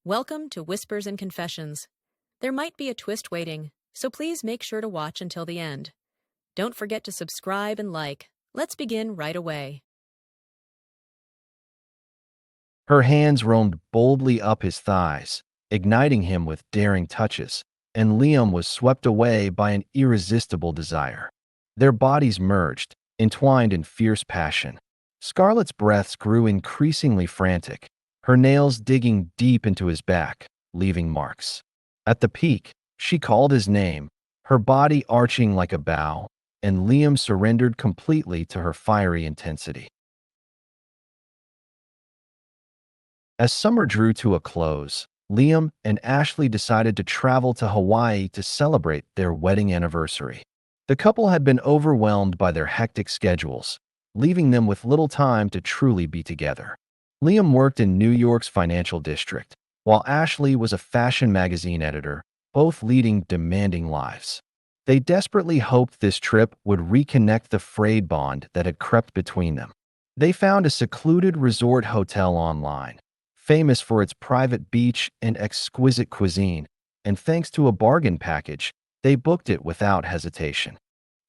Welcome to Whispers and Confessions. There might be a twist waiting, so please make sure to watch until the end. Don't forget to subscribe and like. Let's begin right away. Her hands roamed boldly up his thighs, igniting him with daring touches, and Liam was swept away by an irresistible desire. Their bodies merged, entwined in fierce passion. Scarlett's breaths grew increasingly frantic, her nails digging deep into his back, leaving marks. At the peak, she called his name, her body arching like a bow, and Liam surrendered completely to her fiery intensity. As summer drew to a close, Liam and Ashley decided to travel to Hawaii to celebrate their wedding anniversary. The couple had been overwhelmed by their hectic schedules, leaving them with little time to truly be together. Liam worked in New York's financial district, while Ashley was a fashion magazine editor, both leading demanding lives. They desperately hoped this trip would reconnect the frayed bond that had crept between them. They found a secluded resort hotel online, famous for its private beach and exquisite cuisine, and thanks to a bargain package, they booked it without hesitation.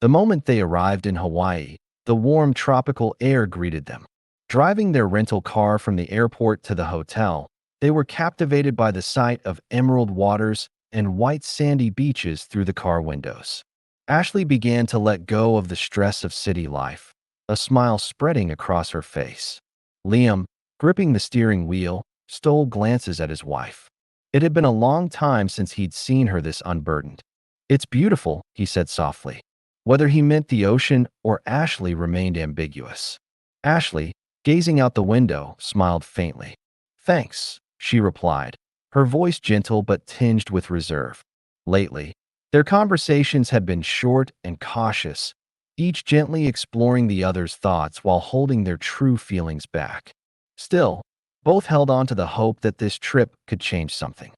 The moment they arrived in Hawaii, the warm tropical air greeted them. Driving their rental car from the airport to the hotel, they were captivated by the sight of emerald waters and white sandy beaches through the car windows. Ashley began to let go of the stress of city life, a smile spreading across her face. Liam, gripping the steering wheel, stole glances at his wife. It had been a long time since he'd seen her this unburdened. "It's beautiful," he said softly. Whether he meant the ocean or Ashley remained ambiguous. Ashley, gazing out the window, smiled faintly. "Thanks," she replied, her voice gentle but tinged with reserve. Lately, their conversations had been short and cautious, each gently exploring the other's thoughts while holding their true feelings back. Still, both held on to the hope that this trip could change something.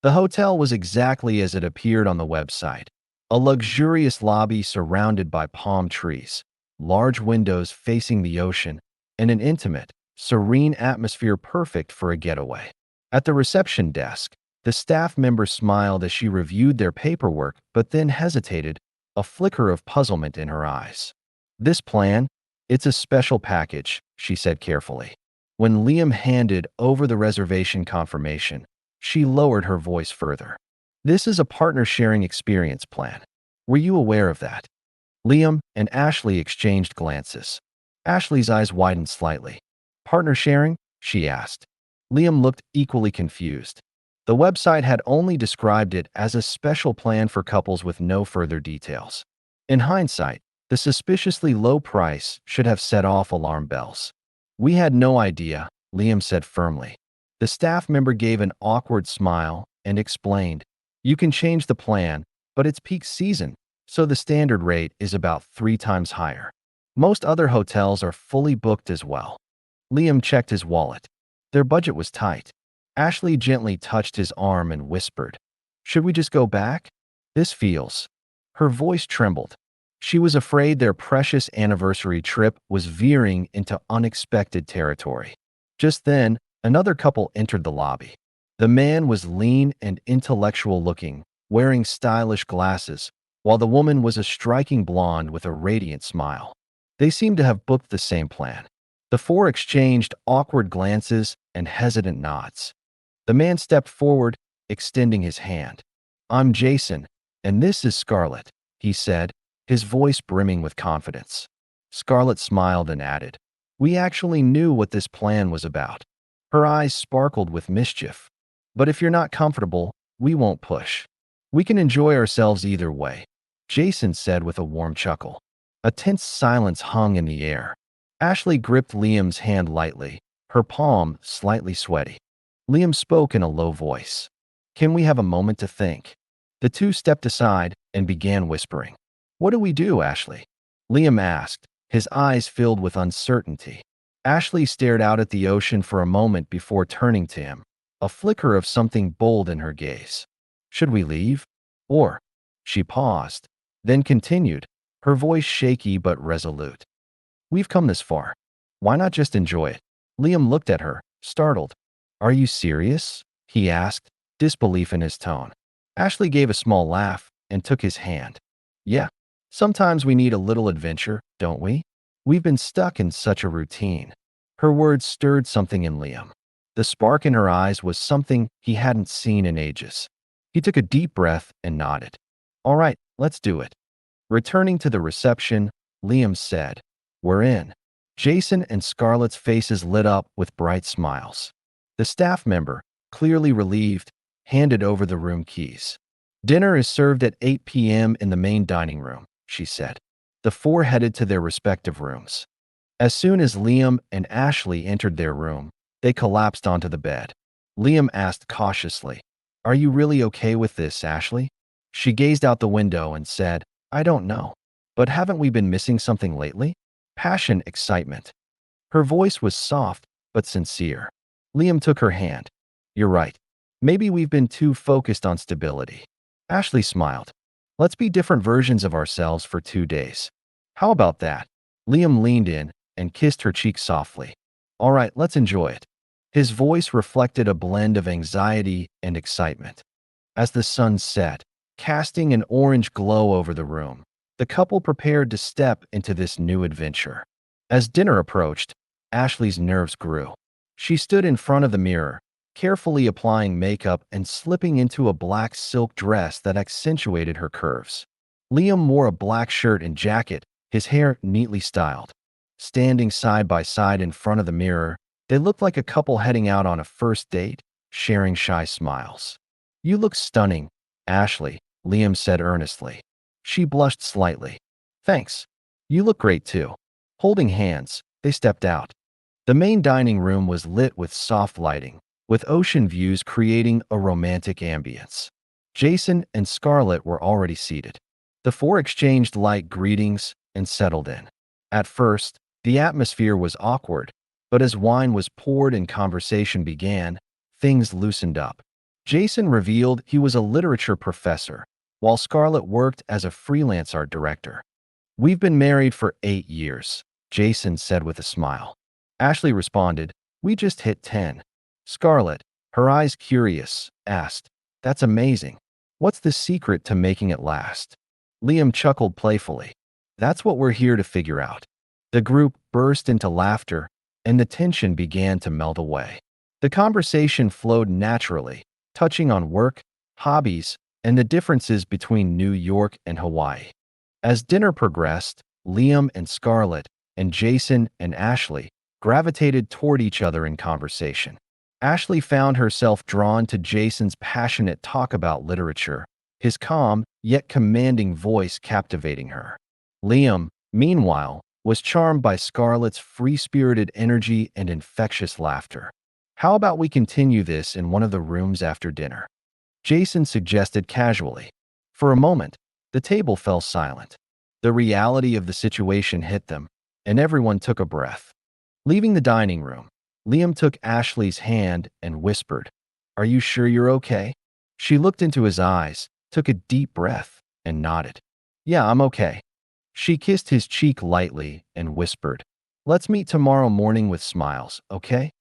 The hotel was exactly as it appeared on the website, a luxurious lobby surrounded by palm trees, large windows facing the ocean, and an intimate, serene atmosphere perfect for a getaway. At the reception desk, the staff member smiled as she reviewed their paperwork but then hesitated, a flicker of puzzlement in her eyes. "This plan? It's a special package," she said carefully. When Liam handed over the reservation confirmation, she lowered her voice further. "This is a partner-sharing experience plan. Were you aware of that?" Liam and Ashley exchanged glances. Ashley's eyes widened slightly. "Partner sharing?" she asked. Liam looked equally confused. The website had only described it as a special plan for couples with no further details. In hindsight, the suspiciously low price should have set off alarm bells. "We had no idea," Liam said firmly. The staff member gave an awkward smile and explained, "You can change the plan, but it's peak season, so the standard rate is about 3 times higher. Most other hotels are fully booked as well." Liam checked his wallet. Their budget was tight. Ashley gently touched his arm and whispered, "Should we just go back? This feels—" Her voice trembled. She was afraid their precious anniversary trip was veering into unexpected territory. Just then, another couple entered the lobby. The man was lean and intellectual looking, wearing stylish glasses, while the woman was a striking blonde with a radiant smile. They seemed to have booked the same plan. The four exchanged awkward glances and hesitant nods. The man stepped forward, extending his hand. "I'm Jason, and this is Scarlett," he said, his voice brimming with confidence. Scarlett smiled and added, "We actually knew what this plan was about." Her eyes sparkled with mischief. "But if you're not comfortable, we won't push. We can enjoy ourselves either way," Jason said with a warm chuckle. A tense silence hung in the air. Ashley gripped Liam's hand lightly, her palm slightly sweaty. Liam spoke in a low voice. "Can we have a moment to think?" The two stepped aside and began whispering. "What do we do, Ashley?" Liam asked, his eyes filled with uncertainty. Ashley stared out at the ocean for a moment before turning to him, a flicker of something bold in her gaze. "Should we leave? Or—" She paused, then continued, her voice shaky but resolute. "We've come this far. Why not just enjoy it?" Liam looked at her, startled. "Are you serious?" he asked, disbelief in his tone. Ashley gave a small laugh and took his hand. Yeah, sometimes we need a little adventure, don't we? We've been stuck in such a routine. Her words stirred something in Liam. The spark in her eyes was something he hadn't seen in ages. He took a deep breath and nodded. All right, let's do it. Returning to the reception, Liam said, We're in. Jason and Scarlett's faces lit up with bright smiles. The staff member, clearly relieved, handed over the room keys. Dinner is served at 8 p.m. in the main dining room, she said. The four headed to their respective rooms. As soon as Liam and Ashley entered their room, they collapsed onto the bed. Liam asked cautiously, Are you really okay with this, Ashley? She gazed out the window and said, I don't know. But haven't we been missing something lately? Passion, excitement. Her voice was soft but sincere. Liam took her hand. You're right. Maybe we've been too focused on stability. Ashley smiled. Let's be different versions of ourselves for 2 days. How about that? Liam leaned in and kissed her cheek softly. All right, let's enjoy it. His voice reflected a blend of anxiety and excitement. As the sun set, casting an orange glow over the room, the couple prepared to step into this new adventure. As dinner approached, Ashley's nerves grew. She stood in front of the mirror, carefully applying makeup and slipping into a black silk dress that accentuated her curves. Liam wore a black shirt and jacket, his hair neatly styled. Standing side by side in front of the mirror, they looked like a couple heading out on a first date, sharing shy smiles. You look stunning, Ashley, Liam said earnestly. She blushed slightly. Thanks. You look great too. Holding hands, they stepped out. The main dining room was lit with soft lighting, with ocean views creating a romantic ambience. Jason and Scarlett were already seated. The four exchanged light greetings and settled in. At first, the atmosphere was awkward, but as wine was poured and conversation began, things loosened up. Jason revealed he was a literature professor, while Scarlett worked as a freelance art director. We've been married for 8 years, Jason said with a smile. Ashley responded, We just hit 10. Scarlett, her eyes curious, asked, That's amazing. What's the secret to making it last? Liam chuckled playfully. That's what we're here to figure out. The group burst into laughter, and the tension began to melt away. The conversation flowed naturally, touching on work, hobbies, and the differences between New York and Hawaii. As dinner progressed, Liam and Scarlett, and Jason and Ashley gravitated toward each other in conversation. Ashley found herself drawn to Jason's passionate talk about literature, his calm yet commanding voice captivating her. Liam, meanwhile, was charmed by Scarlett's free-spirited energy and infectious laughter. How about we continue this in one of the rooms after dinner? Jason suggested casually. For a moment, the table fell silent. The reality of the situation hit them, and everyone took a breath. Leaving the dining room, Liam took Ashley's hand and whispered, Are you sure you're okay? She looked into his eyes, took a deep breath, and nodded. Yeah, I'm okay. She kissed his cheek lightly and whispered, Let's meet tomorrow morning with smiles, okay?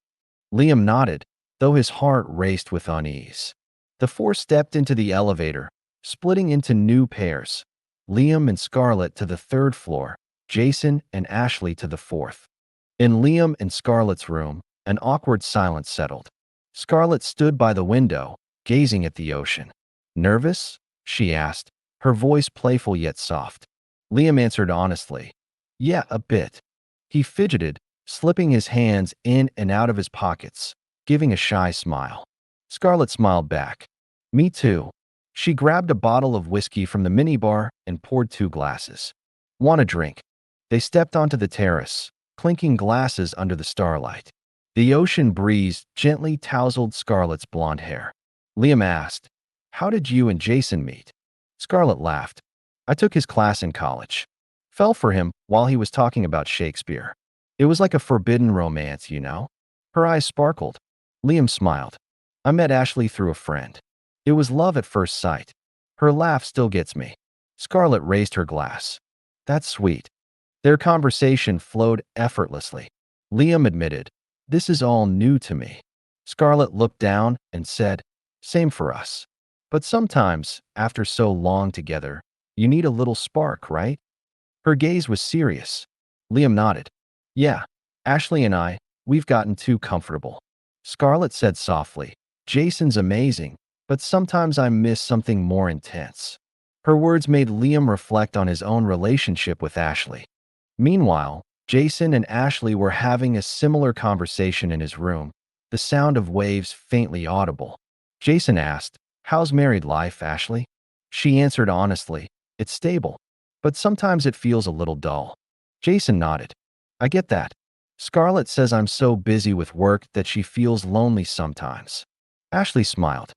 Liam nodded, though his heart raced with unease. The four stepped into the elevator, splitting into new pairs. Liam and Scarlett to the 3rd floor, Jason and Ashley to the 4th. In Liam and Scarlett's room, an awkward silence settled. Scarlett stood by the window, gazing at the ocean. Nervous? She asked, her voice playful yet soft. Liam answered honestly, Yeah, a bit. He fidgeted, slipping his hands in and out of his pockets, giving a shy smile. Scarlett smiled back. Me too. She grabbed a bottle of whiskey from the minibar and poured 2 glasses. Want a drink? They stepped onto the terrace, clinking glasses under the starlight. The ocean breeze gently tousled Scarlett's blonde hair. Liam asked, How did you and Jason meet? Scarlett laughed. I took his class in college. Fell for him while he was talking about Shakespeare. It was like a forbidden romance, you know? Her eyes sparkled. Liam smiled. I met Ashley through a friend. It was love at first sight. Her laugh still gets me. Scarlett raised her glass. That's sweet. Their conversation flowed effortlessly. Liam admitted, This is all new to me. Scarlett looked down and said, Same for us. But sometimes, after so long together, you need a little spark, right? Her gaze was serious. Liam nodded. Yeah, Ashley and we've gotten too comfortable. Scarlett said softly. Jason's amazing, but sometimes I miss something more intense. Her words made Liam reflect on his own relationship with Ashley. Meanwhile, Jason and Ashley were having a similar conversation in his room, the sound of waves faintly audible. Jason asked, "How's married life, Ashley?" She answered honestly, "It's stable, but sometimes it feels a little dull." Jason nodded. "I get that. Scarlett says I'm so busy with work that she feels lonely sometimes." Ashley smiled.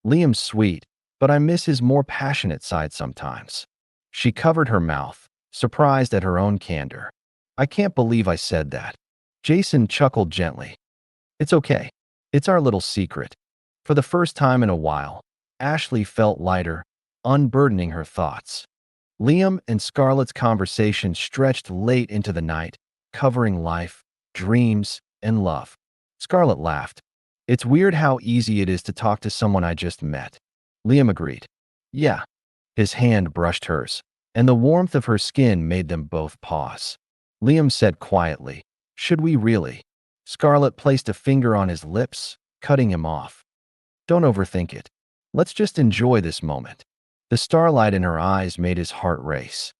"Liam's sweet, but I miss his more passionate side sometimes." She covered her mouth, surprised at her own candor. "I can't believe I said that." Jason chuckled gently. "It's okay. It's our little secret." For the first time in a while, Ashley felt lighter, unburdening her thoughts. Liam and Scarlett's conversation stretched late into the night, covering life, dreams, and love. Scarlett laughed. "It's weird how easy it is to talk to someone I just met." Liam agreed. "Yeah." His hand brushed hers, and the warmth of her skin made them both pause. Liam said quietly, "Should we really?" Scarlett placed a finger on his lips, cutting him off. "Don't overthink it. Let's just enjoy this moment." The starlight in her eyes made his heart race.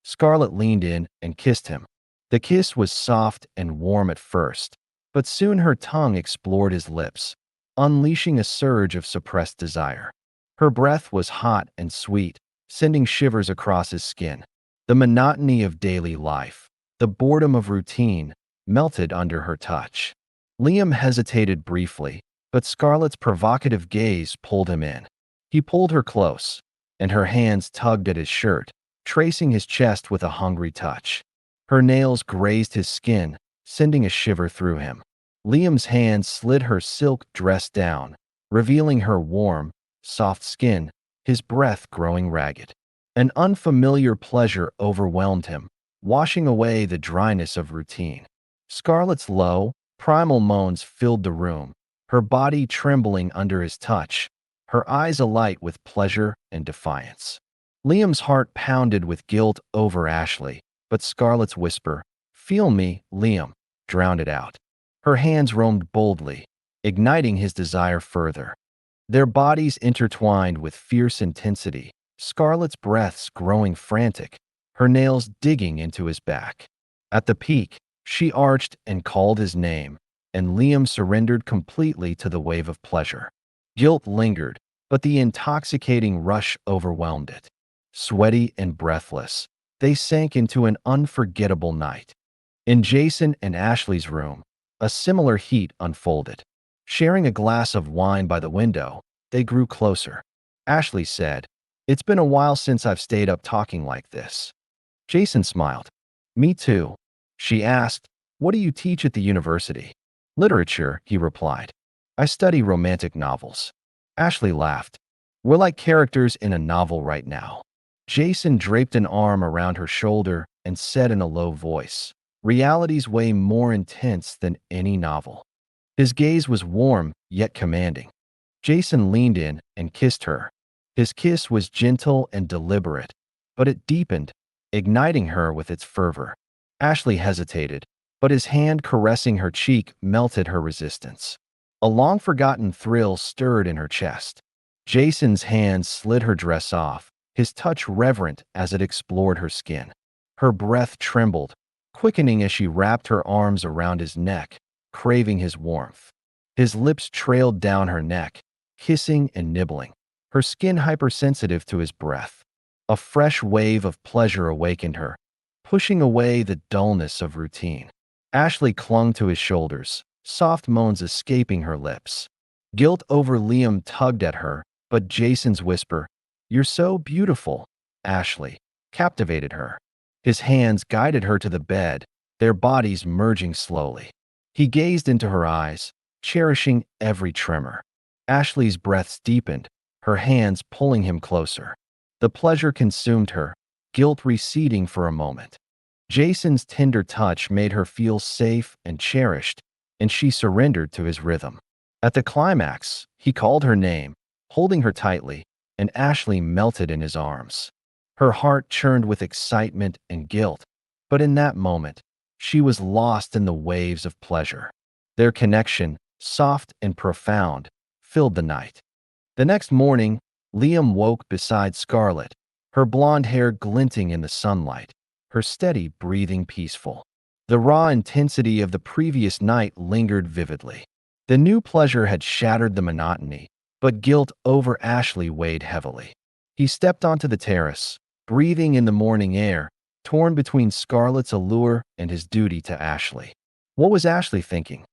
Scarlett leaned in and kissed him. The kiss was soft and warm at first, but soon her tongue explored his lips, unleashing a surge of suppressed desire. Her breath was hot and sweet, sending shivers across his skin. The monotony of daily life, the boredom of routine, melted under her touch. Liam hesitated briefly, but Scarlett's provocative gaze pulled him in. He pulled her close, and her hands tugged at his shirt, tracing his chest with a hungry touch. Her nails grazed his skin, sending a shiver through him. Liam's hand slid her silk dress down, revealing her warm, soft skin, his breath growing ragged. An unfamiliar pleasure overwhelmed him, washing away the dryness of routine. Scarlett's low, primal moans filled the room, her body trembling under his touch, her eyes alight with pleasure and defiance. Liam's heart pounded with guilt over Ashley, but Scarlett's whisper, "Feel me, Liam," drowned it out. Her hands roamed boldly, igniting his desire further. Their bodies intertwined with fierce intensity, Scarlett's breaths growing frantic, her nails digging into his back. At the peak, she arched and called his name, and Liam surrendered completely to the wave of pleasure. Guilt lingered, but the intoxicating rush overwhelmed it. Sweaty and breathless, they sank into an unforgettable night. In Jason and Ashley's room, a similar heat unfolded. Sharing a glass of wine by the window, they grew closer. Ashley said, "It's been a while since I've stayed up talking like this." Jason smiled. "Me too." She asked, "What do you teach at the university?" "Literature," he replied. "I study romantic novels." Ashley laughed. "We're like characters in a novel right now." Jason draped an arm around her shoulder and said in a low voice, "Reality's way more intense than any novel." His gaze was warm, yet commanding. Jason leaned in and kissed her. His kiss was gentle and deliberate, but it deepened, igniting her with its fervor. Ashley hesitated, but his hand caressing her cheek melted her resistance. A long-forgotten thrill stirred in her chest. Jason's hand slid her dress off, his touch reverent as it explored her skin. Her breath trembled, quickening as she wrapped her arms around his neck, craving his warmth. His lips trailed down her neck, kissing and nibbling, her skin hypersensitive to his breath. A fresh wave of pleasure awakened her, pushing away the dullness of routine. Ashley clung to his shoulders, soft moans escaping her lips. Guilt over Liam tugged at her, but Jason's whisper, "You're so beautiful, Ashley," captivated her. His hands guided her to the bed, their bodies merging slowly. He gazed into her eyes, cherishing every tremor. Ashley's breaths deepened, her hands pulling him closer. The pleasure consumed her, guilt receding for a moment. Jason's tender touch made her feel safe and cherished, and she surrendered to his rhythm. At the climax, he called her name, holding her tightly, and Ashley melted in his arms. Her heart churned with excitement and guilt, but in that moment, she was lost in the waves of pleasure. Their connection, soft and profound, filled the night. The next morning, Liam woke beside Scarlett, her blonde hair glinting in the sunlight, her steady breathing peaceful. The raw intensity of the previous night lingered vividly. The new pleasure had shattered the monotony, but guilt over Ashley weighed heavily. He stepped onto the terrace, breathing in the morning air, torn between Scarlett's allure and his duty to Ashley. What was Ashley thinking?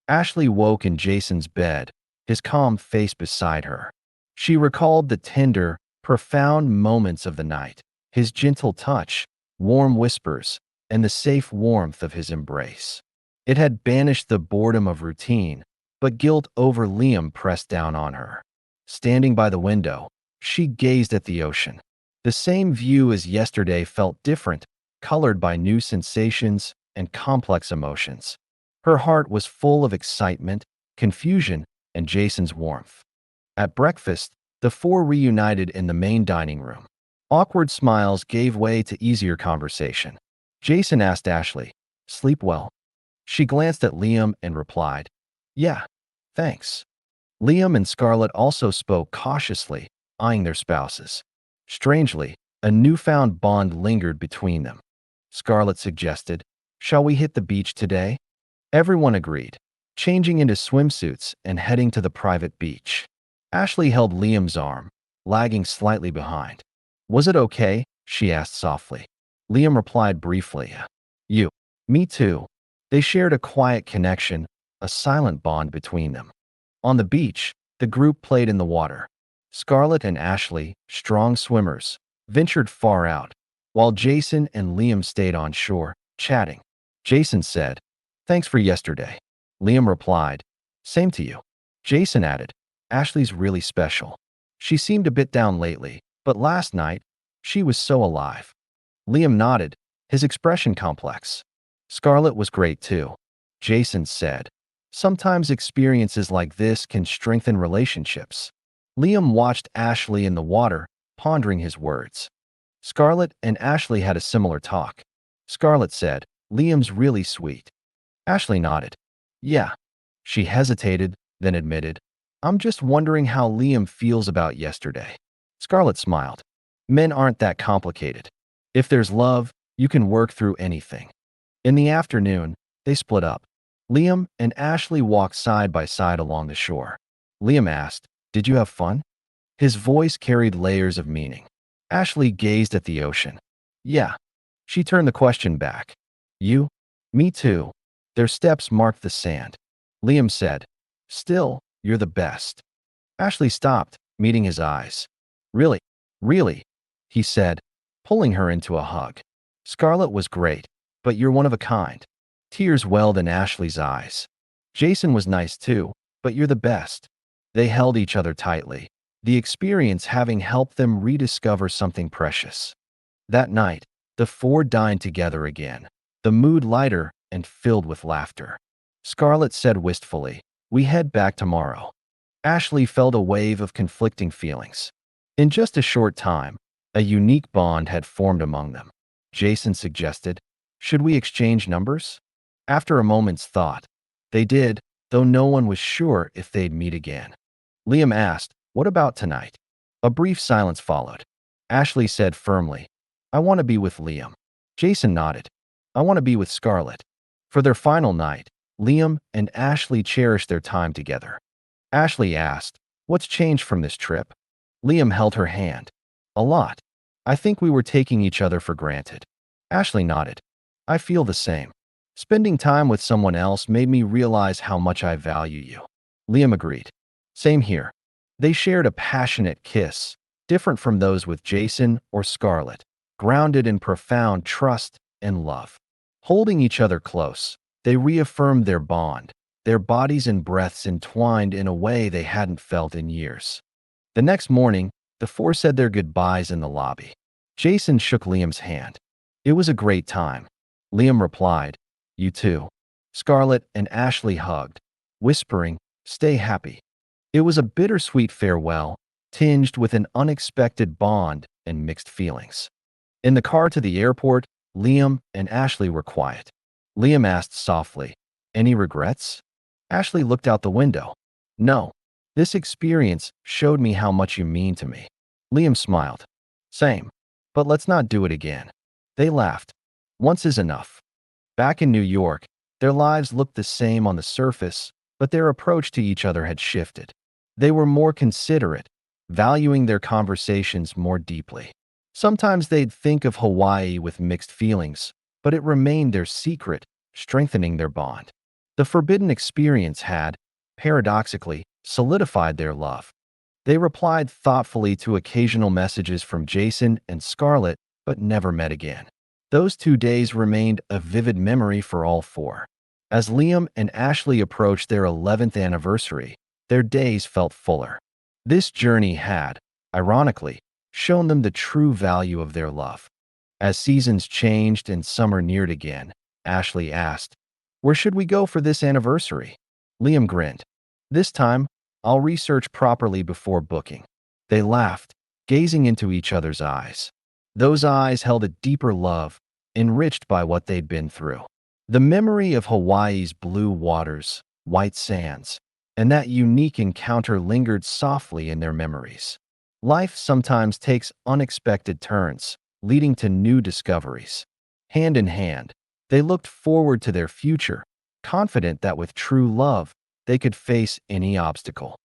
Ashley woke in Jason's bed, his calm face beside her. She recalled the tender, profound moments of the night, his gentle touch, warm whispers, and the safe warmth of his embrace. It had banished the boredom of routine, but guilt over Liam pressed down on her. Standing by the window, she gazed at the ocean. The same view as yesterday felt different, colored by new sensations and complex emotions. Her heart was full of excitement, confusion, and Jason's warmth. At breakfast, the four reunited in the main dining room. Awkward smiles gave way to easier conversation. Jason asked Ashley, "Sleep well?" She glanced at Liam and replied, "Yeah, thanks." Liam and Scarlett also spoke cautiously, eyeing their spouses. Strangely, a newfound bond lingered between them. Scarlett suggested, "Shall we hit the beach today?" Everyone agreed, changing into swimsuits and heading to the private beach. Ashley held Liam's arm, lagging slightly behind. "Was it okay?" she asked softly. Liam replied briefly, "You." "Me too." They shared a quiet connection, a silent bond between them. On the beach, the group played in the water. Scarlett and Ashley, strong swimmers, ventured far out, while Jason and Liam stayed on shore, chatting. Jason said, "Thanks for yesterday." Liam replied, "Same to you." Jason added, "Ashley's really special. She seemed a bit down lately, but last night, she was so alive." Liam nodded, his expression complex. "Scarlett was great too." Jason said, "Sometimes experiences like this can strengthen relationships." Liam watched Ashley in the water, pondering his words. Scarlett and Ashley had a similar talk. Scarlett said, "Liam's really sweet." Ashley nodded. "Yeah." She hesitated, then admitted, "I'm just wondering how Liam feels about yesterday." Scarlett smiled. "Men aren't that complicated. If there's love, you can work through anything." In the afternoon, they split up. Liam and Ashley walked side by side along the shore. Liam asked, "Did you have fun?" His voice carried layers of meaning. Ashley gazed at the ocean. "Yeah." She turned the question back. "You?" "Me too." Their steps marked the sand. Liam said, "Still, you're the best." Ashley stopped, meeting his eyes. "Really? Really?" he said, pulling her into a hug. "Scarlett was great, but you're one of a kind." Tears welled in Ashley's eyes. "Jason was nice too, but you're the best." They held each other tightly, the experience having helped them rediscover something precious. That night, the four dined together again, the mood lighter and filled with laughter. Scarlett said wistfully, "We head back tomorrow." Ashley felt a wave of conflicting feelings. In just a short time, a unique bond had formed among them. Jason suggested, "Should we exchange numbers?" After a moment's thought, they did, though no one was sure if they'd meet again. Liam asked, "What about tonight?" A brief silence followed. Ashley said firmly, "I want to be with Liam." Jason nodded, "I want to be with Scarlett." For their final night, Liam and Ashley cherished their time together. Ashley asked, "What's changed from this trip?" Liam held her hand. "A lot. I think we were taking each other for granted." Ashley nodded. "I feel the same. Spending time with someone else made me realize how much I value you." Liam agreed. "Same here." They shared a passionate kiss, different from those with Jason or Scarlett, grounded in profound trust and love. Holding each other close, they reaffirmed their bond, their bodies and breaths entwined in a way they hadn't felt in years. The next morning, the four said their goodbyes in the lobby. Jason shook Liam's hand. "It was a great time." Liam replied, "You too." Scarlett and Ashley hugged, whispering, "Stay happy." It was a bittersweet farewell, tinged with an unexpected bond and mixed feelings. In the car to the airport, Liam and Ashley were quiet. Liam asked softly, "Any regrets?" Ashley looked out the window. "No. This experience showed me how much you mean to me." Liam smiled. "Same. But let's not do it again." They laughed. Once is enough. Back in New York, their lives looked the same on the surface, but their approach to each other had shifted. They were more considerate, valuing their conversations more deeply. Sometimes they'd think of Hawaii with mixed feelings, but it remained their secret, strengthening their bond. The forbidden experience had, paradoxically, solidified their love. They replied thoughtfully to occasional messages from Jason and Scarlett, but never met again. Those 2 days remained a vivid memory for all four. As Liam and Ashley approached their 11th anniversary, their days felt fuller. This journey had, ironically, shown them the true value of their love. As seasons changed and summer neared again, Ashley asked, "Where should we go for this anniversary?" Liam grinned. "This time, I'll research properly before booking." They laughed, gazing into each other's eyes. Those eyes held a deeper love, enriched by what they'd been through. The memory of Hawaii's blue waters, white sands, and that unique encounter lingered softly in their memories. Life sometimes takes unexpected turns, leading to new discoveries. Hand in hand, they looked forward to their future, confident that with true love, they could face any obstacle.